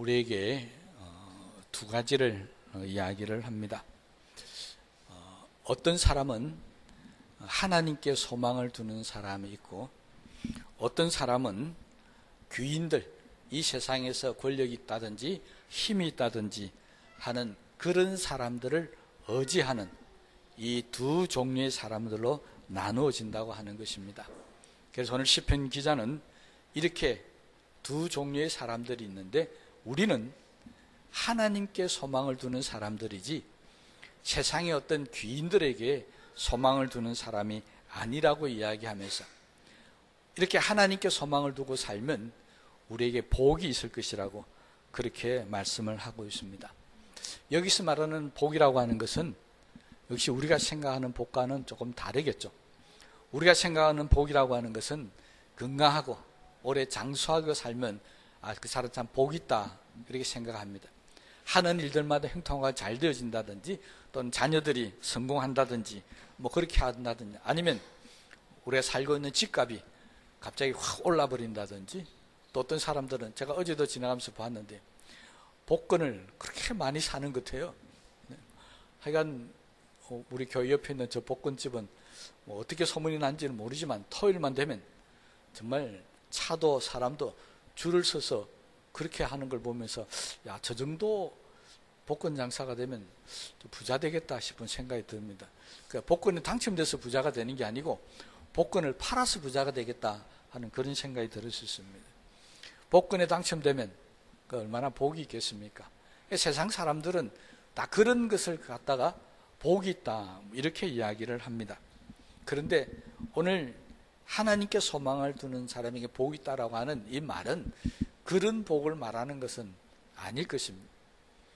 우리에게 두 가지를 이야기를 합니다. 어떤 사람은 하나님께 소망을 두는 사람이 있고, 어떤 사람은 귀인들, 이 세상에서 권력이 있다든지 힘이 있다든지 하는 그런 사람들을 의지하는 이 두 종류의 사람들로 나누어진다고 하는 것입니다. 그래서 오늘 시편 기자는 이렇게 두 종류의 사람들이 있는데, 우리는 하나님께 소망을 두는 사람들이지 세상의 어떤 귀인들에게 소망을 두는 사람이 아니라고 이야기하면서, 이렇게 하나님께 소망을 두고 살면 우리에게 복이 있을 것이라고 그렇게 말씀을 하고 있습니다. 여기서 말하는 복이라고 하는 것은 역시 우리가 생각하는 복과는 조금 다르겠죠. 우리가 생각하는 복이라고 하는 것은 건강하고 오래 장수하고 살면 그 사람 참 복이 있다, 그렇게 생각합니다. 하는 일들마다 형통하고 잘 되어진다든지, 또는 자녀들이 성공한다든지 그렇게 한다든지, 아니면 우리가 살고 있는 집값이 갑자기 확 올라버린다든지, 또 어떤 사람들은 제가 어제도 지나가면서 봤는데 복권을 그렇게 많이 사는 것 같아요. 하여간 우리 교회 옆에 있는 저 복권집은 어떻게 소문이 난지는 모르지만 토요일만 되면 정말 차도 사람도 줄을 서서 그렇게 하는 걸 보면서, 야, 저 정도 복권 장사가 되면 부자 되겠다 싶은 생각이 듭니다. 그러니까 복권이 당첨돼서 부자가 되는 게 아니고 복권을 팔아서 부자가 되겠다 하는 그런 생각이 들을 수 있습니다. 복권에 당첨되면 얼마나 복이 있겠습니까? 세상 사람들은 다 그런 것을 갖다가 복이 있다, 이렇게 이야기를 합니다. 그런데 오늘 하나님께 소망을 두는 사람에게 복이 있다라고 하는 이 말은 그런 복을 말하는 것은 아닐 것입니다.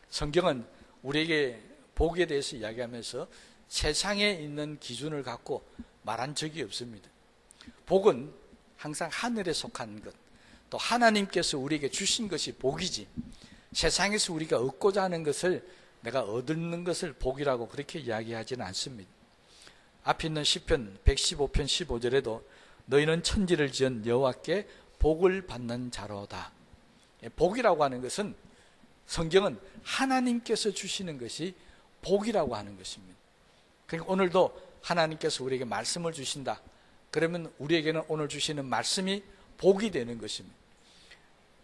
성경은 우리에게 복에 대해서 이야기하면서 세상에 있는 기준을 갖고 말한 적이 없습니다. 복은 항상 하늘에 속한 것, 또 하나님께서 우리에게 주신 것이 복이지, 세상에서 우리가 얻고자 하는 것을, 내가 얻는 것을 복이라고 그렇게 이야기하지는 않습니다. 앞에 있는 시편 115편 15절에도 너희는 천지를 지은 여호와께 복을 받는 자로다. 복이라고 하는 것은, 성경은 하나님께서 주시는 것이 복이라고 하는 것입니다. 그러니까 오늘도 하나님께서 우리에게 말씀을 주신다, 그러면 우리에게는 오늘 주시는 말씀이 복이 되는 것입니다.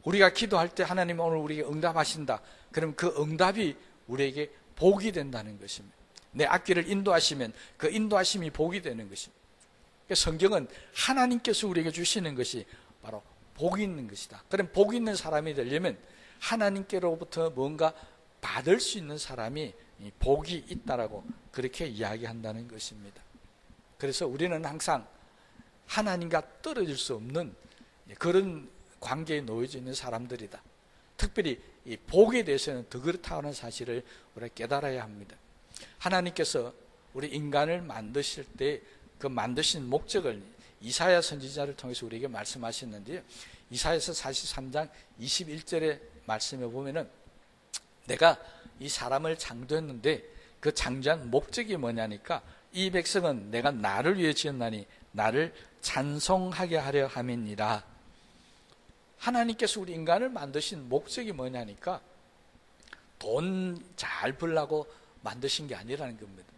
우리가 기도할 때 하나님 오늘 우리에게 응답하신다, 그러면 그 응답이 우리에게 복이 된다는 것입니다. 내 앞길을 인도하시면 그 인도하심이 복이 되는 것입니다. 성경은 하나님께서 우리에게 주시는 것이 바로 복이 있는 것이다. 그럼 복이 있는 사람이 되려면 하나님께로부터 뭔가 받을 수 있는 사람이 복이 있다라고 그렇게 이야기한다는 것입니다. 그래서 우리는 항상 하나님과 떨어질 수 없는 그런 관계에 놓여져 있는 사람들이다. 특별히 이 복에 대해서는 더 그렇다고 하는 사실을 우리가 깨달아야 합니다. 하나님께서 우리 인간을 만드실 때 그 만드신 목적을 이사야 선지자를 통해서 우리에게 말씀하셨는데요, 이사야서 43장 21절의 말씀에 보면은 내가 이 사람을 창조했는데 그 창조한 목적이 뭐냐니까, 이 백성은 내가 나를 위해 지었나니 나를 찬송하게 하려 함이니라. 하나님께서 우리 인간을 만드신 목적이 뭐냐니까 돈 잘 벌라고 만드신 게 아니라는 겁니다.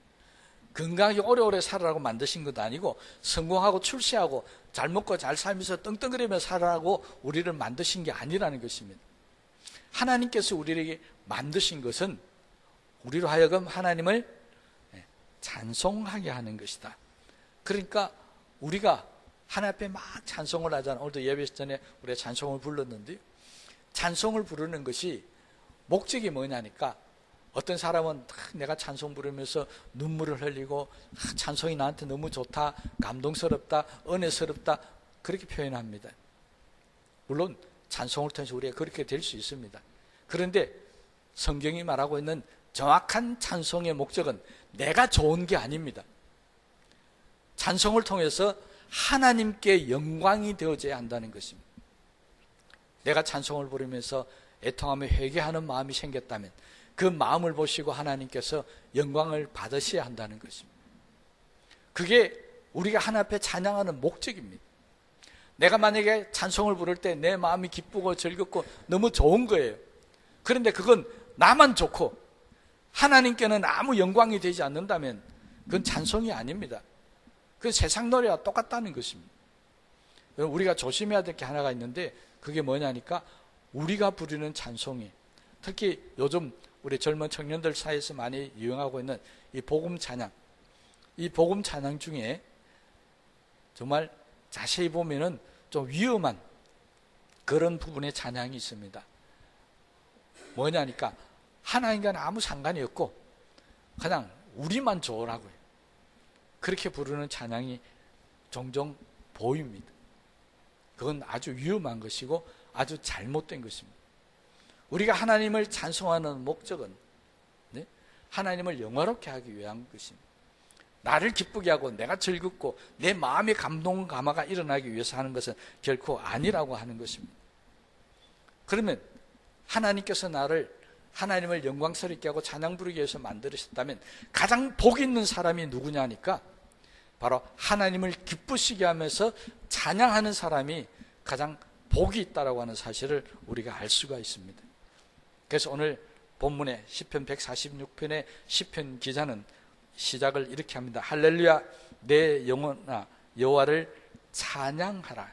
건강하게 오래오래 살아라고 만드신 것도 아니고, 성공하고 출세하고 잘 먹고 잘 살면서 떵떵거리며 살아라고 우리를 만드신 게 아니라는 것입니다. 하나님께서 우리에게 만드신 것은 우리로 하여금 하나님을 찬송하게 하는 것이다. 그러니까 우리가 하나님 앞에 막 찬송을 하잖아요. 오늘도 예배 전에 우리가 찬송을 불렀는데요, 찬송을 부르는 것이 목적이 뭐냐니까, 어떤 사람은 내가 찬송 부르면서 눈물을 흘리고 찬송이 나한테 너무 좋다, 감동스럽다, 은혜스럽다, 그렇게 표현합니다. 물론 찬송을 통해서 우리가 그렇게 될 수 있습니다. 그런데 성경이 말하고 있는 정확한 찬송의 목적은 내가 좋은 게 아닙니다. 찬송을 통해서 하나님께 영광이 되어져야 한다는 것입니다. 내가 찬송을 부르면서 애통하며 회개하는 마음이 생겼다면 그 마음을 보시고 하나님께서 영광을 받으셔야 한다는 것입니다. 그게 우리가 하나님 앞에 찬양하는 목적입니다. 내가 만약에 찬송을 부를 때 내 마음이 기쁘고 즐겁고 너무 좋은 거예요. 그런데 그건 나만 좋고 하나님께는 아무 영광이 되지 않는다면 그건 찬송이 아닙니다. 그 세상 노래와 똑같다는 것입니다. 우리가 조심해야 될 게 하나가 있는데 그게 뭐냐니까 우리가 부르는 찬송이, 특히 요즘 우리 젊은 청년들 사이에서 많이 유행하고 있는 이 복음 찬양, 이 복음 찬양 중에 정말 자세히 보면은 좀 위험한 그런 부분의 찬양이 있습니다. 뭐냐니까 하나님과는 아무 상관이 없고 그냥 우리만 좋으라고요. 그렇게 부르는 찬양이 종종 보입니다. 그건 아주 위험한 것이고 아주 잘못된 것입니다. 우리가 하나님을 찬송하는 목적은 하나님을 영화롭게 하기 위한 것입니다. 나를 기쁘게 하고 내가 즐겁고 내 마음의 감동 감화가 일어나기 위해서 하는 것은 결코 아니라고 하는 것입니다. 그러면 하나님께서 나를 하나님을 영광스럽게 하고 찬양 부르기 위해서 만들으셨다면 가장 복 있는 사람이 누구냐니까 바로 하나님을 기쁘시게 하면서 찬양하는 사람이 가장 복이 있다라고 하는 사실을 우리가 알 수가 있습니다. 그래서 오늘 본문의 시편 146편의 시편 기자는 시작을 이렇게 합니다. 할렐루야 내 영혼아 여호와를 찬양하라.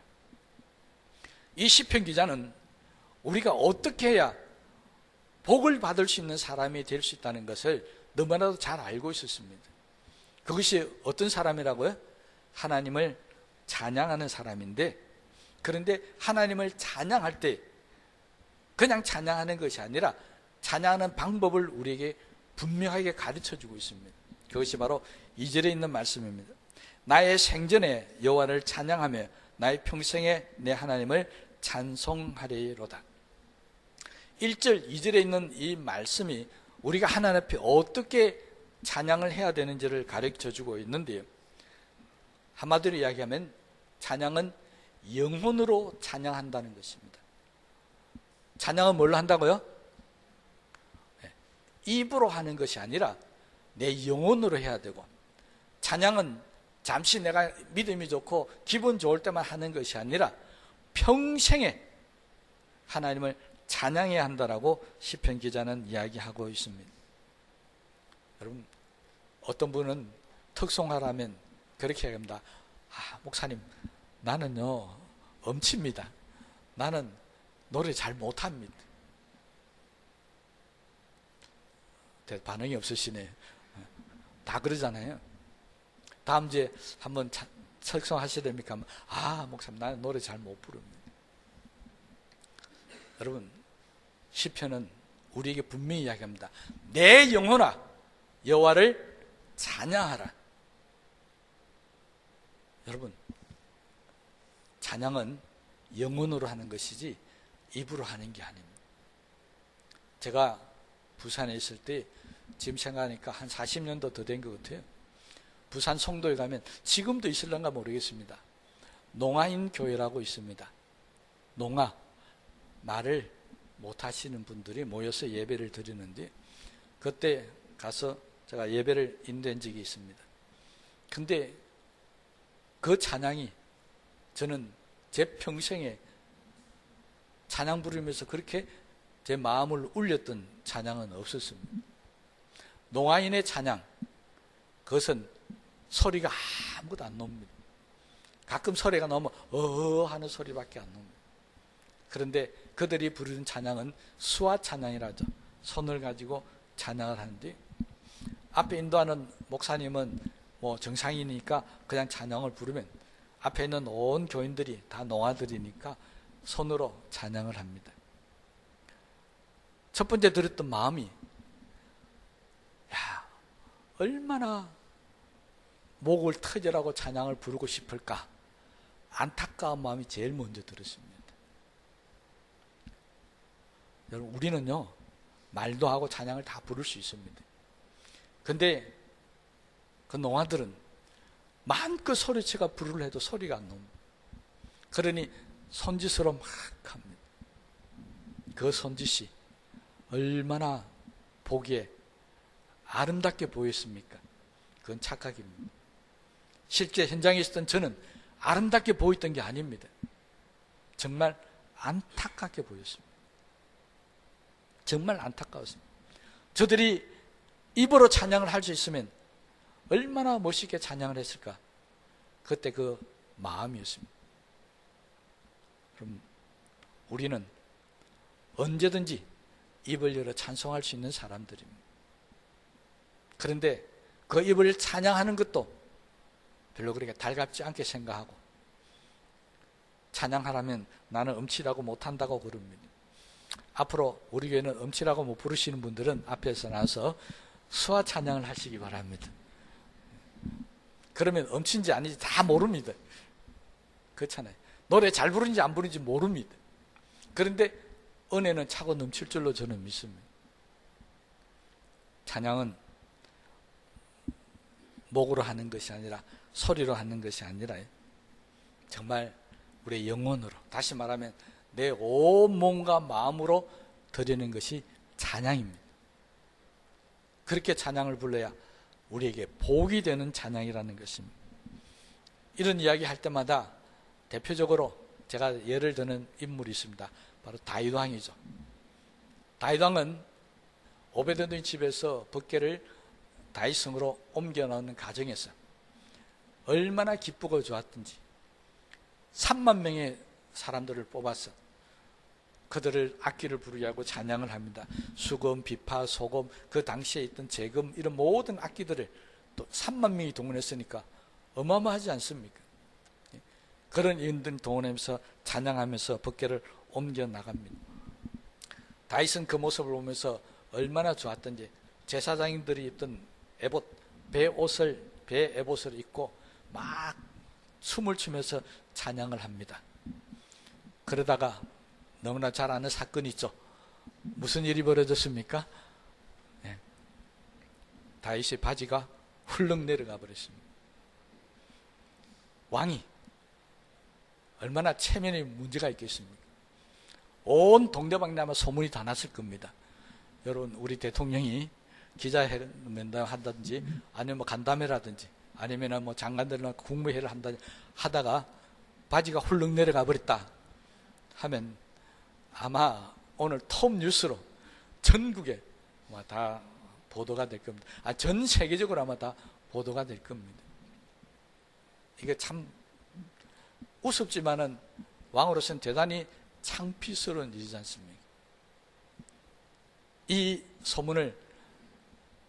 이 시편 기자는 우리가 어떻게 해야 복을 받을 수 있는 사람이 될 수 있다는 것을 너무나도 잘 알고 있었습니다. 그것이 어떤 사람이라고요? 하나님을 찬양하는 사람인데, 그런데 하나님을 찬양할 때 그냥 찬양하는 것이 아니라 찬양하는 방법을 우리에게 분명하게 가르쳐주고 있습니다. 그것이 바로 2절에 있는 말씀입니다. 나의 생전에 여호와를 찬양하며 나의 평생에 내 하나님을 찬송하리로다. 1절, 2절에 있는 이 말씀이 우리가 하나님 앞에 어떻게 찬양을 해야 되는지를 가르쳐주고 있는데요. 한마디로 이야기하면 찬양은 영혼으로 찬양한다는 것입니다. 찬양은 뭘로 한다고요? 입으로 하는 것이 아니라 내 영혼으로 해야 되고, 찬양은 잠시 내가 믿음이 좋고 기분 좋을 때만 하는 것이 아니라 평생에 하나님을 찬양해야 한다라고 시편 기자는 이야기하고 있습니다. 여러분, 어떤 분은 특송하라면 그렇게 얘기합니다. 목사님, 나는요 엄치입니다. 나는 노래 잘 못합니다. 반응이 없으시네. 다 그러잖아요. 다음 주에 한번 특송하셔야 됩니까? 목사님, 나는 노래 잘 못 부릅니다. 여러분, 시편은 우리에게 분명히 이야기합니다. 내 영혼아 여호와를 찬양하라. 여러분, 찬양은 영혼으로 하는 것이지 입으로 하는 게 아닙니다. 제가 부산에 있을 때 지금 생각하니까 한 40년도 더 된 것 같아요. 부산 송도에 가면 지금도 있을런가 모르겠습니다. 농아인 교회라고 있습니다. 농아, 말을 못하시는 분들이 모여서 예배를 드리는데 그때 가서 제가 예배를 인도한 적이 있습니다. 근데 그 찬양이 저는 제 평생에 찬양 부르면서 그렇게 제 마음을 울렸던 찬양은 없었습니다. 농아인의 찬양, 그것은 소리가 아무것도 안 나옵니다. 가끔 소리가 나오면 하는 소리밖에 안 나옵니다. 그런데 그들이 부르는 찬양은 수화 찬양이라죠. 손을 가지고 찬양을 하는데, 앞에 인도하는 목사님은 정상이니까 그냥 찬양을 부르면 앞에 있는 온 교인들이 다 농아들이니까 손으로 찬양을 합니다. 첫 번째 들었던 마음이, 얼마나 목을 터져라고 찬양을 부르고 싶을까, 안타까운 마음이 제일 먼저 들었습니다. 여러분, 우리는요 말도 하고 찬양을 다 부를 수 있습니다. 근데 그 농아들은 마음껏 소리치가 부르려 해도 소리가 안 나옵니다. 그러니 손짓으로 막 합니다. 그 손짓이 얼마나 보기에 아름답게 보였습니까? 그건 착각입니다. 실제 현장에 있었던 저는 아름답게 보였던 게 아닙니다. 정말 안타깝게 보였습니다. 정말 안타까웠습니다. 저들이 입으로 찬양을 할 수 있으면 얼마나 멋있게 찬양을 했을까. 그때 그 마음이었습니다. 그럼 우리는 언제든지 입을 열어 찬송할 수 있는 사람들입니다. 그런데 그 입을 찬양하는 것도 별로 그렇게 달갑지 않게 생각하고, 찬양하라면 나는 음치라고 못한다고 그럽니다. 앞으로 우리 교회는 음치라고 못 부르시는 분들은 앞에서 나와서 수화 찬양을 하시기 바랍니다. 그러면 음치인지 아닌지 다 모릅니다. 그렇잖아요. 노래 잘 부르는지 안 부르는지 모릅니다. 그런데 은혜는 차고 넘칠 줄로 저는 믿습니다. 찬양은 목으로 하는 것이 아니라, 소리로 하는 것이 아니라 정말 우리의 영혼으로, 다시 말하면 내 온 몸과 마음으로 드리는 것이 찬양입니다. 그렇게 찬양을 불러야 우리에게 복이 되는 찬양이라는 것입니다. 이런 이야기 할 때마다 대표적으로 제가 예를 드는 인물이 있습니다. 바로 다윗 왕이죠. 다윗 왕은 오베데돔 집에서 법궤를 다윗 성으로 옮겨 놓는 과정에서 얼마나 기쁘고 좋았던지 3만 명의 사람들을 뽑아서 그들을 악기를 부르게 하고 찬양을 합니다. 수금, 비파, 소금, 그 당시에 있던 재금, 이런 모든 악기들을 또 3만 명이 동원했으니까 어마어마하지 않습니까? 그런 인들 동원하면서 찬양하면서 법궤를 옮겨 나갑니다. 다윗은 그 모습을 보면서 얼마나 좋았던지 제사장님들이 입던 에봇, 배 에봇을 입고 막 춤을 추면서 찬양을 합니다. 그러다가 너무나 잘 아는 사건이 있죠. 무슨 일이 벌어졌습니까? 네. 다윗의 바지가 훌렁 내려가 버렸습니다. 왕이 얼마나 체면에 문제가 있겠습니까? 온 동네방네 아마 소문이 다 났을 겁니다. 여러분, 우리 대통령이 기자회견 한다든지 아니면 뭐 간담회라든지 아니면 뭐 장관들이나 국무회의를 하다가 바지가 훌렁 내려가 버렸다 하면 아마 오늘 톱 뉴스로 전국에 아마 다 보도가 될 겁니다. 전 세계적으로 아마 다 보도가 될 겁니다. 이게 참 우습지만은 왕으로서는 대단히 창피스러운 일이지 않습니까? 이 소문을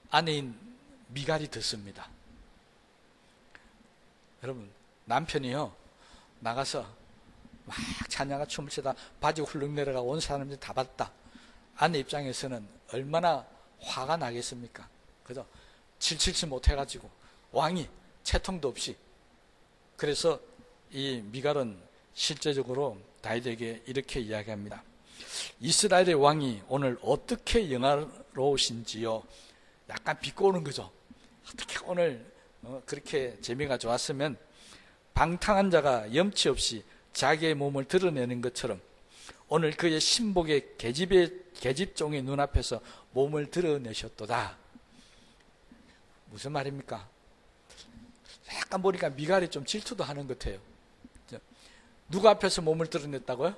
아내인 미갈이 듣습니다. 여러분, 남편이요 나가서 막 찬양과 춤을 추다 바지 훌렁 내려가 온 사람들이 다 봤다. 아내 입장에서는 얼마나 화가 나겠습니까? 그죠? 칠칠치 못해가지고 왕이 채통도 없이. 그래서 이 미갈은 실제적으로 다윗에게 이렇게 이야기합니다. 이스라엘의 왕이 오늘 어떻게 영화로우신지요. 약간 비꼬는 거죠. 어떻게 오늘 그렇게 재미가 좋았으면 방탕한 자가 염치 없이 자기의 몸을 드러내는 것처럼 오늘 그의 신복의 계집종의 눈앞에서 몸을 드러내셨도다. 무슨 말입니까? 약간 보니까 미갈이 좀 질투도 하는 것 같아요. 누구 앞에서 몸을 드러냈다고요?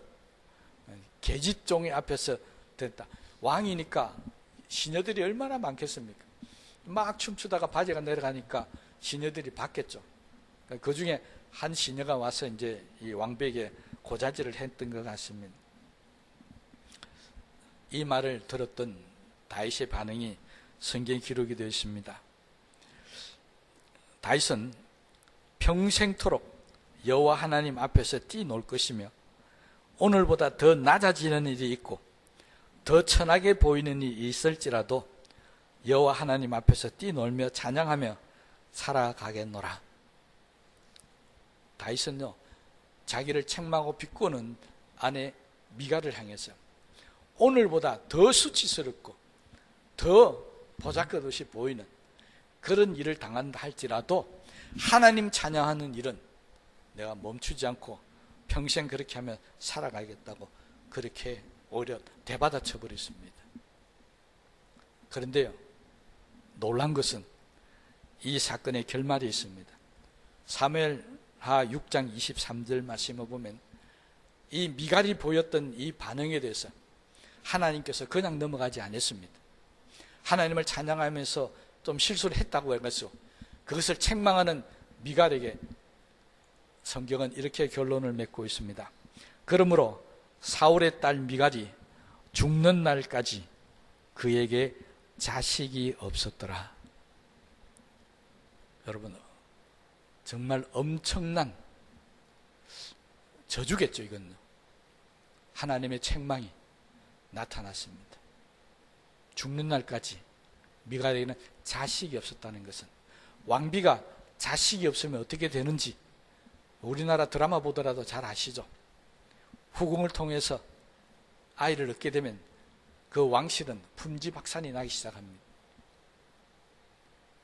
계집종의 앞에서 됐다. 왕이니까 시녀들이 얼마나 많겠습니까? 막 춤추다가 바지가 내려가니까 시녀들이 봤겠죠. 그 중에 한 시녀가 와서 이제 이 왕백에 고자질을 했던 것 같습니다. 이 말을 들었던 다윗의 반응이 성경에 기록이 되어 있습니다. 다윗은 평생토록 여호와 하나님 앞에서 뛰놀 것이며 오늘보다 더 낮아지는 일이 있고 더 천하게 보이는 일이 있을지라도 여호와 하나님 앞에서 뛰놀며 찬양하며 살아가겠노라. 다윗은요 자기를 책망하고 비꼬는 아내 미갈을 향해서 오늘보다 더 수치스럽고 더 보잘것없이 보이는 그런 일을 당한다 할지라도 하나님 찬양하는 일은 내가 멈추지 않고 평생 그렇게 하며 살아가겠다고 그렇게 오히려 대받아쳐 버렸습니다. 그런데요 놀란 것은 이 사건의 결말이 있습니다. 사무엘하 6장 23절 말씀을 보면 이 미갈이 보였던 이 반응에 대해서 하나님께서 그냥 넘어가지 않았습니다. 하나님을 찬양하면서 좀 실수를 했다고 해서 그것을 책망하는 미갈에게 성경은 이렇게 결론을 맺고 있습니다. 그러므로 사울의 딸 미갈이 죽는 날까지 그에게 자식이 없었더라. 여러분, 정말 엄청난 저주겠죠. 이건 하나님의 책망이 나타났습니다. 죽는 날까지 미갈에게는 자식이 없었다는 것은, 왕비가 자식이 없으면 어떻게 되는지 우리나라 드라마 보더라도 잘 아시죠. 후궁을 통해서 아이를 얻게 되면 그 왕실은 품지박산이 나기 시작합니다.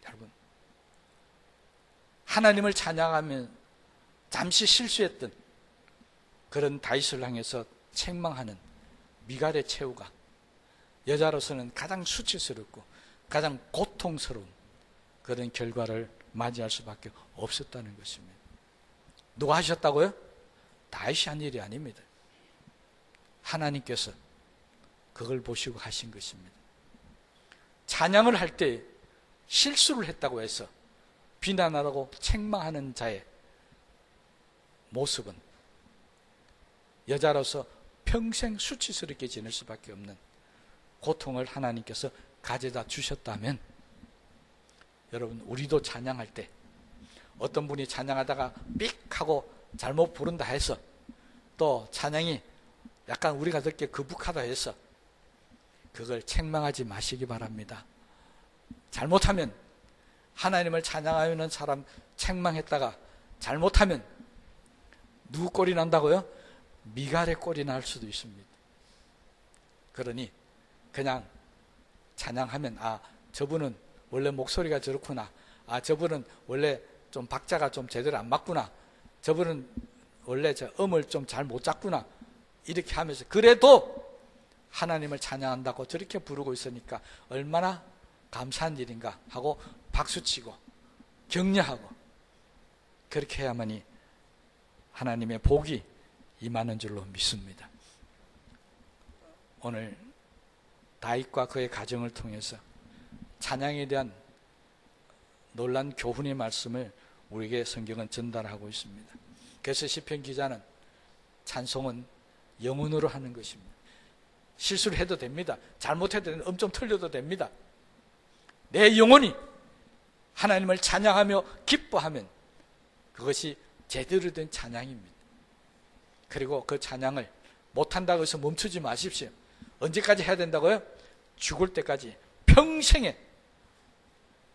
여러분, 하나님을 찬양하면 잠시 실수했던 그런 다윗을 향해서 책망하는 미갈의 최후가 여자로서는 가장 수치스럽고 가장 고통스러운 그런 결과를 맞이할 수밖에 없었다는 것입니다. 누가 하셨다고요? 다윗이 한 일이 아닙니다. 하나님께서 그걸 보시고 하신 것입니다. 찬양을 할 때 실수를 했다고 해서 비난하고 책망하는 자의 모습은 여자로서 평생 수치스럽게 지낼 수밖에 없는 고통을 하나님께서 가져다 주셨다면, 여러분, 우리도 찬양할 때 어떤 분이 찬양하다가 삑 하고 잘못 부른다 해서, 또 찬양이 약간 우리가 듣기에 거북하다 해서 그걸 책망하지 마시기 바랍니다. 잘못하면, 하나님을 찬양하는 사람 책망했다가 잘못하면 누구 꼴이 난다고요? 미갈의 꼴이 날 수도 있습니다. 그러니 그냥 찬양하면, 아, 저분은 원래 목소리가 저렇구나, 아, 저분은 원래 좀 박자가 좀 제대로 안 맞구나, 저분은 원래 저 음을 좀 잘 못 잡구나, 이렇게 하면서 그래도 하나님을 찬양한다고 저렇게 부르고 있으니까 얼마나 감사한 일인가 하고 박수치고 격려하고 그렇게 해야만이 하나님의 복이 임하는 줄로 믿습니다. 오늘 다윗과 그의 가정을 통해서 찬양에 대한 놀란 교훈의 말씀을 우리에게 성경은 전달하고 있습니다. 그래서 시편 기자는 찬송은 영혼으로 하는 것입니다. 실수를 해도 됩니다. 잘못해도 됩니다. 엄청 틀려도 됩니다. 내 영혼이 하나님을 찬양하며 기뻐하면 그것이 제대로 된 찬양입니다. 그리고 그 찬양을 못한다고 해서 멈추지 마십시오. 언제까지 해야 된다고요? 죽을 때까지 평생에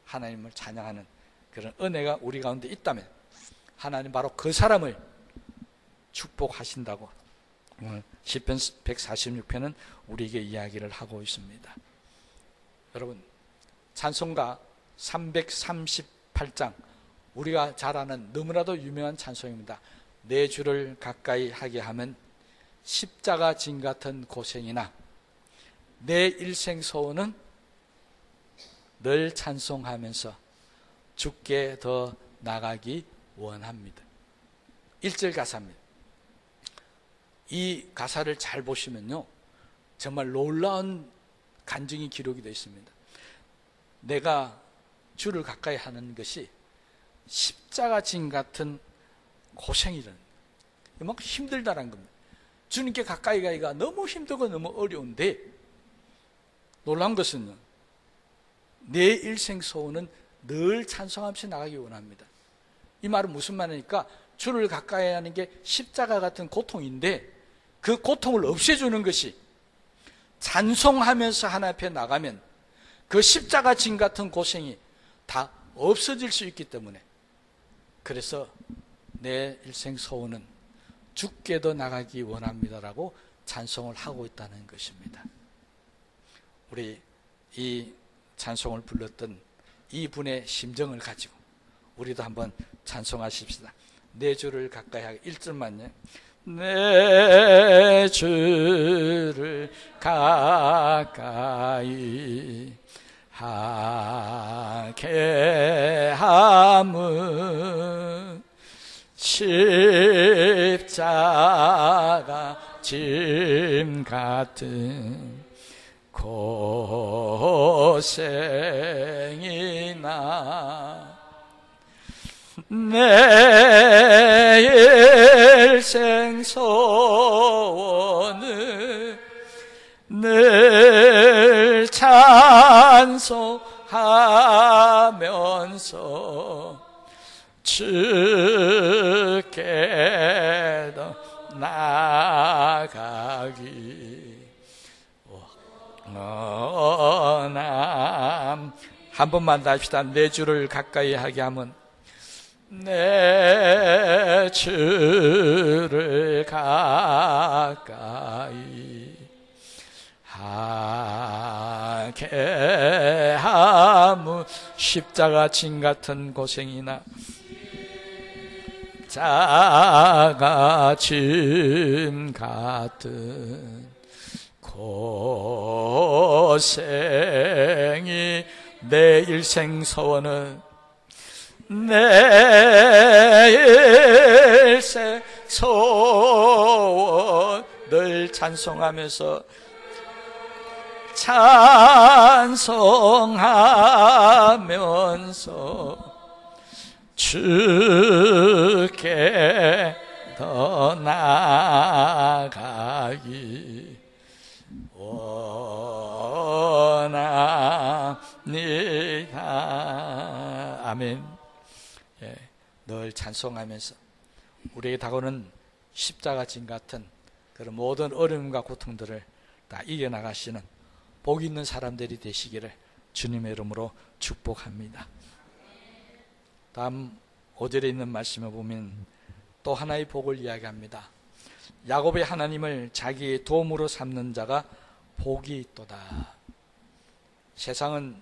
하나님을 찬양하는 그런 은혜가 우리 가운데 있다면 하나님 바로 그 사람을 축복하신다고 오늘 시편 146편은 우리에게 이야기를 하고 있습니다. 여러분, 찬송가 338장, 우리가 잘 아는 너무나도 유명한 찬송입니다. 내 주를 가까이 하게 하면 십자가 진 같은 고생이나 내 일생 소원은 늘 찬송하면서 주께 더 나가기 원합니다. 1절 가사입니다. 이 가사를 잘 보시면요, 정말 놀라운 간증이 기록이 되어 있습니다. 내가 주를 가까이 하는 것이 십자가 진 같은 고생이라는, 막 힘들다는 겁니다. 주님께 가까이 가기가 너무 힘들고 너무 어려운데, 놀라운 것은 내 일생 소원은 늘 찬송하면서 나가기 원합니다. 이 말은 무슨 말이니까, 주를 가까이 하는 게 십자가 같은 고통인데 그 고통을 없애주는 것이 찬송하면서 하나님 앞에 나가면 그 십자가 진 같은 고생이 다 없어질 수 있기 때문에, 그래서 내 일생 소원은 주께도 나가기 원합니다라고 찬송을 하고 있다는 것입니다. 우리 이 찬송을 불렀던 이분의 심정을 가지고 우리도 한번 찬송하십시다. 내 주를 가까이 하게. 1절만요. 내 주를 가까이 하게 함은 십자가 짐 같은 고생이나 내 일생 소원을 늘 찬송하면서 주께 더 나아가기 원함. 한 번만 더 합시다. 내 주를 가까이 하게 하면 내 주를 가까이 하게 하면 십자가 짐 같은 고생이나 자가 짐 같은 고생이 내 일생 소원은 내 일생 소원 늘 찬송하면서 찬송하면서 주께 더 나아가기 원합니다. 아멘. 예, 늘 찬송하면서 우리에게 다가오는 십자가 짐 같은 그런 모든 어려움과 고통들을 다 이겨나가시는 복 있는 사람들이 되시기를 주님의 이름으로 축복합니다. 다음 5절에 있는 말씀을 보면 또 하나의 복을 이야기합니다. 야곱의 하나님을 자기의 도움으로 삼는 자가 복이 있도다. 세상은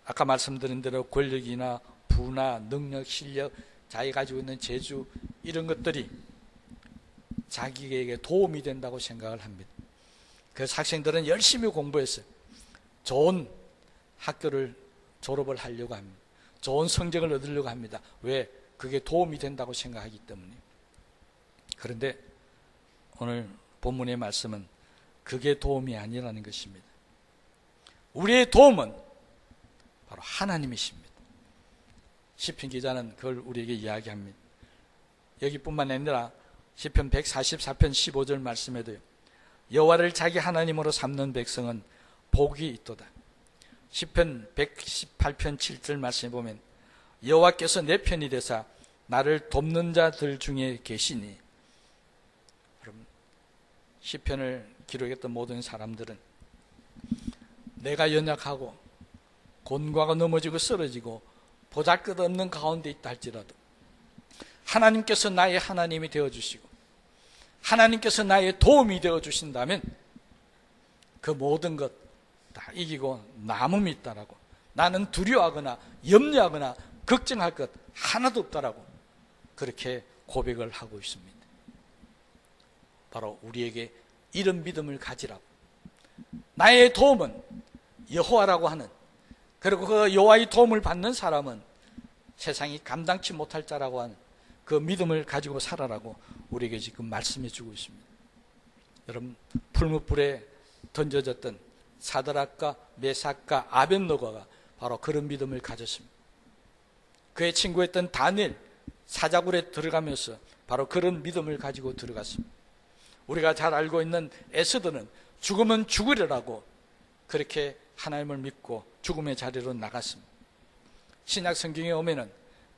아까 말씀드린 대로 권력이나 부나 능력, 실력, 자기가 가지고 있는 재주 이런 것들이 자기에게 도움이 된다고 생각을 합니다. 그래서 학생들은 열심히 공부해서 좋은 학교를 졸업을 하려고 합니다. 좋은 성적을 얻으려고 합니다. 왜? 그게 도움이 된다고 생각하기 때문에. 그런데 오늘 본문의 말씀은 그게 도움이 아니라는 것입니다. 우리의 도움은 바로 하나님이십니다. 시편 기자는 그걸 우리에게 이야기합니다. 여기뿐만 아니라 시편 144편 15절 말씀에도요, 여호와를 자기 하나님으로 삼는 백성은 복이 있도다. 시편 118편 7절 말씀에 보면 여호와께서 내 편이 되사 나를 돕는 자들 중에 계시니. 여러분, 시편을 기록했던 모든 사람들은 내가 연약하고 곤과가 넘어지고 쓰러지고 보잘것없는 가운데 있다 할지라도 하나님께서 나의 하나님이 되어주시고 하나님께서 나의 도움이 되어주신다면 그 모든 것 다 이기고 남음이 있다라고, 나는 두려워하거나 염려하거나 걱정할 것 하나도 없다라고 그렇게 고백을 하고 있습니다. 바로 우리에게 이런 믿음을 가지라고. 나의 도움은 여호와라고 하는, 그리고 그 여호와의 도움을 받는 사람은 세상이 감당치 못할 자라고 하는 그 믿음을 가지고 살아라고 우리에게 지금 말씀해 주고 있습니다. 여러분, 풀무불에 던져졌던 사드락과 메삭과 아벳노고가 바로 그런 믿음을 가졌습니다. 그의 친구였던 다니엘 사자굴에 들어가면서 바로 그런 믿음을 가지고 들어갔습니다. 우리가 잘 알고 있는 에스더는 죽으면 죽으리라고 그렇게 하나님을 믿고 죽음의 자리로 나갔습니다. 신약 성경에 오면은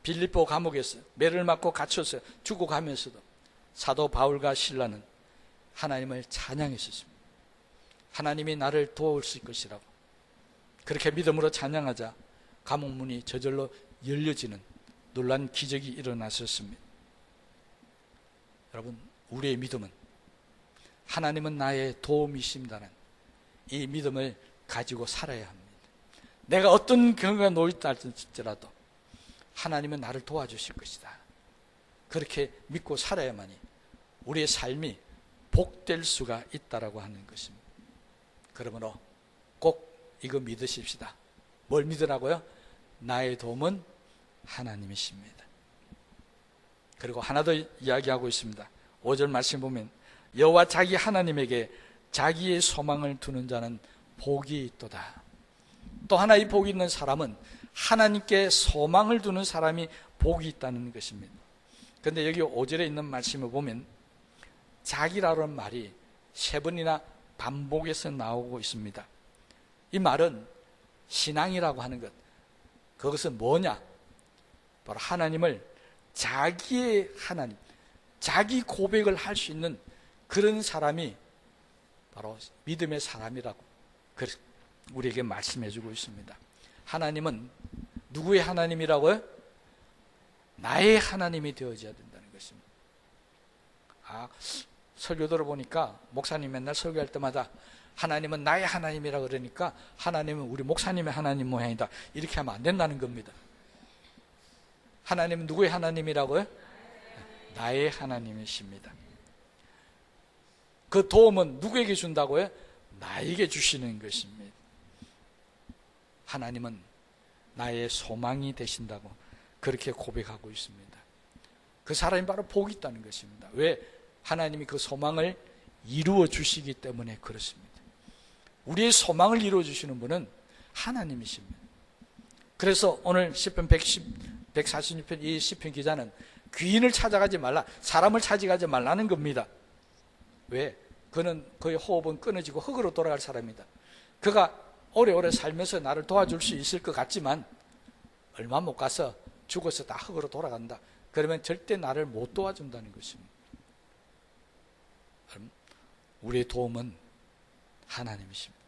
빌립보 감옥에서 매를 맞고 갇혀서 죽어가면서도 사도 바울과 실라는 하나님을 찬양했었습니다. 하나님이 나를 도울 수 있을 것이라고 그렇게 믿음으로 찬양하자 감옥문이 저절로 열려지는 놀라운 기적이 일어났었습니다. 여러분, 우리의 믿음은 하나님은 나의 도움이십니다라는 이 믿음을 가지고 살아야 합니다. 내가 어떤 경우가 놓였다 할지라도 하나님은 나를 도와주실 것이다. 그렇게 믿고 살아야만이 우리의 삶이 복될 수가 있다라고 하는 것입니다. 그러므로 꼭 이거 믿으십시다. 뭘 믿으라고요? 나의 도움은 하나님이십니다. 그리고 하나 더 이야기하고 있습니다. 5절 말씀 보면 여호와 자기 하나님에게 자기의 소망을 두는 자는 복이 있도다. 또 하나 이 복이 있는 사람은 하나님께 소망을 두는 사람이 복이 있다는 것입니다. 그런데 여기 5절에 있는 말씀을 보면 자기라는 말이 3번이나 반복해서 나오고 있습니다. 이 말은 신앙이라고 하는 것, 그것은 뭐냐? 바로 하나님을 자기의 하나님, 자기 고백을 할 수 있는 그런 사람이 바로 믿음의 사람이라고 우리에게 말씀해 주고 있습니다. 하나님은 누구의 하나님이라고요? 나의 하나님이 되어져야 된다는 것입니다. 설교 들어보니까 목사님 맨날 설교할 때마다 하나님은 나의 하나님이라 그러니까 하나님은 우리 목사님의 하나님 모양이다, 이렇게 하면 안 된다는 겁니다. 하나님은 누구의 하나님이라고요? 나의 하나님이십니다. 그 도움은 누구에게 준다고요? 나에게 주시는 것입니다. 하나님은 나의 소망이 되신다고 그렇게 고백하고 있습니다. 그 사람이 바로 복이 있다는 것입니다. 왜? 하나님이 그 소망을 이루어 주시기 때문에 그렇습니다. 우리의 소망을 이루어 주시는 분은 하나님이십니다. 그래서 오늘 시편 146편 이 시편 기자는 귀인을 찾아가지 말라, 사람을 찾아가지 말라는 겁니다. 왜? 그는 그의 호흡은 끊어지고 흙으로 돌아갈 사람이다. 그가 오래오래 살면서 나를 도와줄 수 있을 것 같지만 얼마 못 가서 죽어서 다 흙으로 돌아간다. 그러면 절대 나를 못 도와준다는 것입니다. 우리의 도움은 하나님이십니다.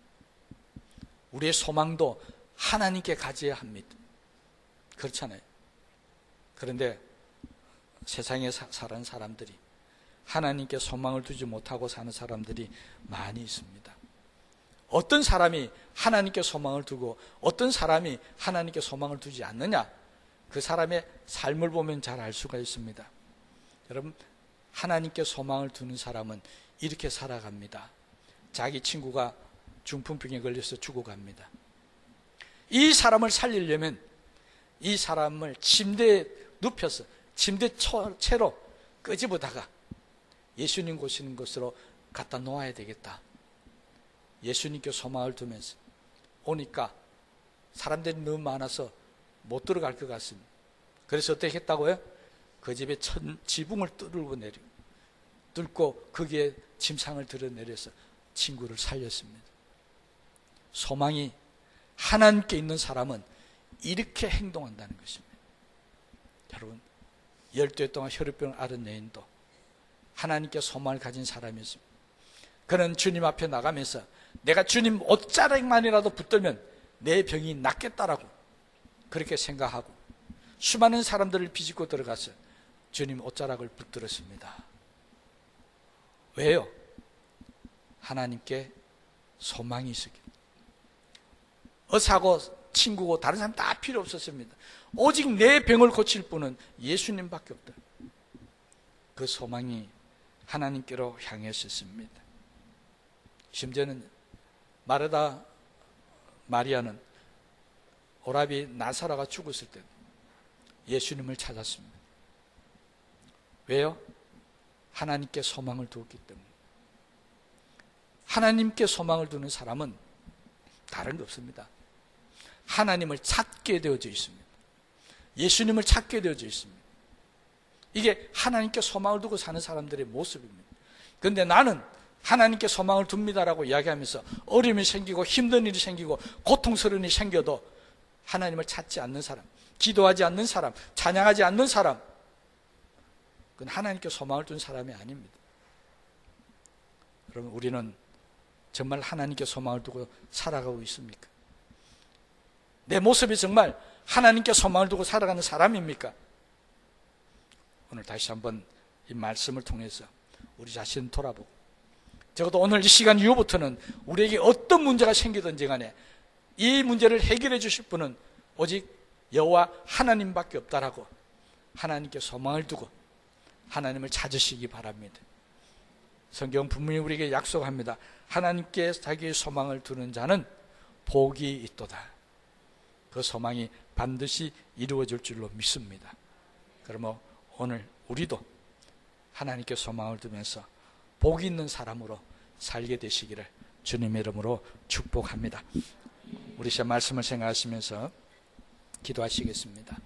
우리의 소망도 하나님께 가져야 합니다. 그렇잖아요. 그런데 세상에 사는 사람들이 하나님께 소망을 두지 못하고 사는 사람들이 많이 있습니다. 어떤 사람이 하나님께 소망을 두고 어떤 사람이 하나님께 소망을 두지 않느냐, 그 사람의 삶을 보면 잘 알 수가 있습니다. 여러분, 하나님께 소망을 두는 사람은 이렇게 살아갑니다. 자기 친구가 중풍병에 걸려서 죽어갑니다. 이 사람을 살리려면 이 사람을 침대에 눕혀서 침대 채로 끄집어다가 예수님 고시는 곳으로 갖다 놓아야 되겠다. 예수님께 소망을 두면서 오니까 사람들이 너무 많아서 못 들어갈 것 같습니다. 그래서 어떻게 했다고요? 그 집에 지붕을 뚫고 거기에 침상을 들어내려서 친구를 살렸습니다. 소망이 하나님께 있는 사람은 이렇게 행동한다는 것입니다. 여러분, 12해 동안 혈우병을 앓은 여인도 하나님께 소망을 가진 사람이었습니다. 그는 주님 앞에 나가면서 내가 주님 옷자락만이라도 붙들면 내 병이 낫겠다라고 그렇게 생각하고 수많은 사람들을 비집고 들어가서 주님 옷자락을 붙들었습니다. 왜요? 하나님께 소망이 있었기 때문에. 의사고 친구고 다른 사람 다 필요 없었습니다. 오직 내 병을 고칠 분은 예수님밖에 없다. 그 소망이 하나님께로 향했었습니다. 심지어는 마르다 마리아는 오라비 나사로가 죽었을 때 예수님을 찾았습니다. 왜요? 하나님께 소망을 두었기 때문에. 하나님께 소망을 두는 사람은 다른 게 없습니다. 하나님을 찾게 되어져 있습니다. 예수님을 찾게 되어져 있습니다. 이게 하나님께 소망을 두고 사는 사람들의 모습입니다. 그런데 나는 하나님께 소망을 둡니다라고 이야기하면서 어려움이 생기고 힘든 일이 생기고 고통스러운 일이 생겨도 하나님을 찾지 않는 사람, 기도하지 않는 사람, 찬양하지 않는 사람, 그건 하나님께 소망을 둔 사람이 아닙니다. 그러면 우리는 정말 하나님께 소망을 두고 살아가고 있습니까? 내 모습이 정말 하나님께 소망을 두고 살아가는 사람입니까? 오늘 다시 한번 이 말씀을 통해서 우리 자신을 돌아보고, 적어도 오늘 이 시간 이후부터는 우리에게 어떤 문제가 생기든지 간에 이 문제를 해결해 주실 분은 오직 여호와 하나님밖에 없다라고 하나님께 소망을 두고 하나님을 찾으시기 바랍니다. 성경 분명히 우리에게 약속합니다. 하나님께 자기의 소망을 두는 자는 복이 있도다. 그 소망이 반드시 이루어질 줄로 믿습니다. 그러면 오늘 우리도 하나님께 소망을 두면서 복이 있는 사람으로 살게 되시기를 주님의 이름으로 축복합니다. 우리 제 말씀을 생각하시면서 기도하시겠습니다.